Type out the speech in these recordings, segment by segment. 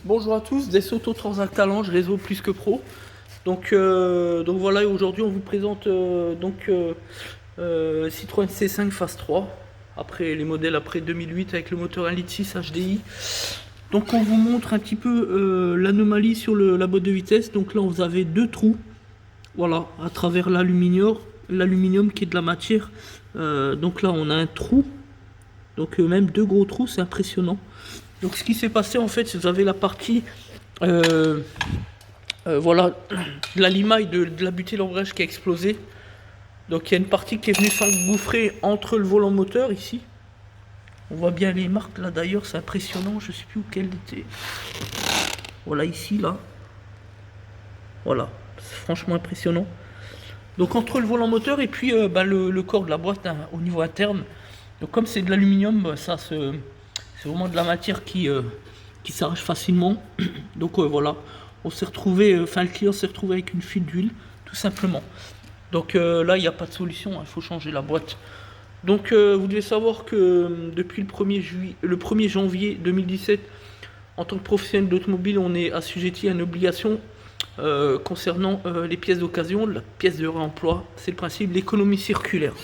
Bonjour à tous, des Auto Transact Talange, réseau plus que pro. Donc voilà, aujourd'hui on vous présente Citroën C5 Phase 3, après les modèles après 2008 avec le moteur 1,6 litre HDI. Donc on vous montre un petit peu l'anomalie sur la boîte de vitesse. Donc là vous avez deux trous, voilà, à travers l'aluminium qui est de la matière. Donc là on a un trou, donc même deux gros trous, c'est impressionnant. Donc ce qui s'est passé en fait, vous avez la partie voilà, de la limaille de la butée d'embrayage qui a explosé. Donc il y a une partie qui est venue s'engouffrer entre le volant moteur ici. On voit bien les marques là d'ailleurs, c'est impressionnant, je sais plus où qu'elle était. Voilà ici là. Voilà, c'est franchement impressionnant. Donc entre le volant moteur et puis le corps de la boîte hein, au niveau interne. Donc comme c'est de l'aluminium, c'est vraiment de la matière qui s'arrache facilement. Donc voilà, on s'est retrouvé, le client s'est retrouvé avec une fuite d'huile, tout simplement. Donc là, il n'y a pas de solution, il faut changer la boîte. Donc vous devez savoir que depuis le 1er janvier 2017, en tant que professionnel d'automobile, on est assujetti à une obligation concernant les pièces d'occasion, la pièce de réemploi. C'est le principe de l'économie circulaire.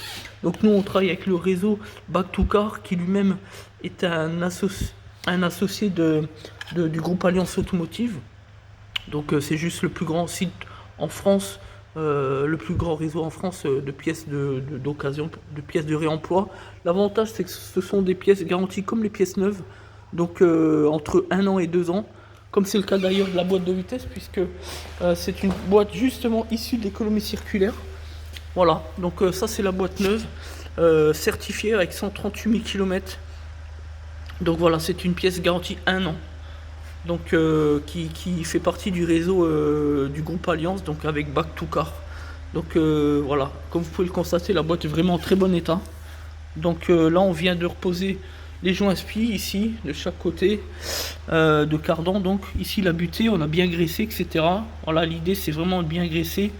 Donc nous, on travaille avec le réseau Back to Car, qui lui-même est un associé du groupe Alliance Automotive. Donc c'est juste le plus grand site en France, le plus grand réseau en France de pièces d'occasion, de pièces de réemploi. L'avantage c'est que ce sont des pièces garanties comme les pièces neuves, donc entre 1 an et 2 ans, comme c'est le cas d'ailleurs de la boîte de vitesse, puisque c'est une boîte justement issue de l'économie circulaire. Voilà, donc ça c'est la boîte neuve, certifiée avec 138 000 km. Donc voilà, c'est une pièce garantie 1 an. Donc qui fait partie du réseau du groupe Alliance, donc avec Back to Car. Donc voilà, comme vous pouvez le constater, la boîte est vraiment en très bon état. Donc là on vient de reposer les joints SPI ici de chaque côté de cardan. Donc ici la butée, on a bien graissé, etc. Voilà, l'idée c'est vraiment de bien graisser,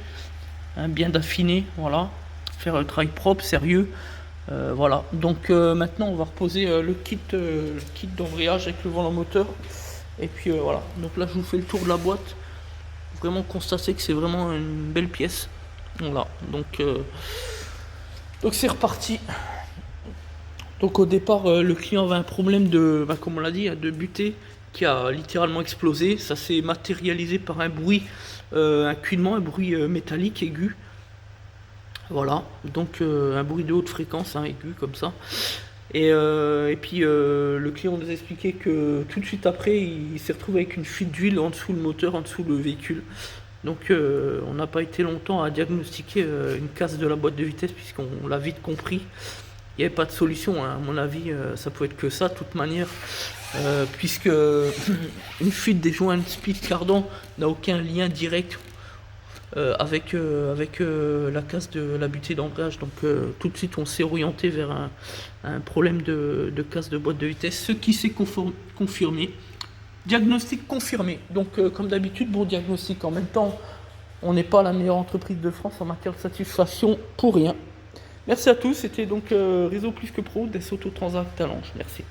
hein, bien d'affiner, voilà, faire un travail propre, sérieux. Voilà, donc maintenant on va reposer le kit d'embrayage avec le volant moteur. Et puis voilà, donc là je vous fais le tour de la boîte. Vraiment constater que c'est vraiment une belle pièce. Voilà, donc c'est reparti. Donc au départ le client avait un problème comme on l'a dit, de butée qui a littéralement explosé. Ça s'est matérialisé par un bruit, un cuitement, un bruit métallique aigu. Voilà, donc un bruit de haute fréquence, hein, aigu comme ça. Et puis le client nous a expliqué que tout de suite après, il s'est retrouvé avec une fuite d'huile en dessous le moteur, en dessous le véhicule. Donc on n'a pas été longtemps à diagnostiquer une casse de la boîte de vitesse, puisqu'on l'a vite compris. Il n'y avait pas de solution, hein. À mon avis, ça pouvait être que ça, de toute manière, puisque une fuite des joints speed cardan n'a aucun lien direct avec la casse de la butée d'embrayage. Donc tout de suite on s'est orienté vers un problème de casse de boîte de vitesse, ce qui s'est confirmé. Diagnostic confirmé. Donc comme d'habitude, bon diagnostic. En même temps, on n'est pas la meilleure entreprise de France en matière de satisfaction pour rien. Merci à tous, c'était donc Réseau Plus que Pro, des Auto Transact Talange. Merci.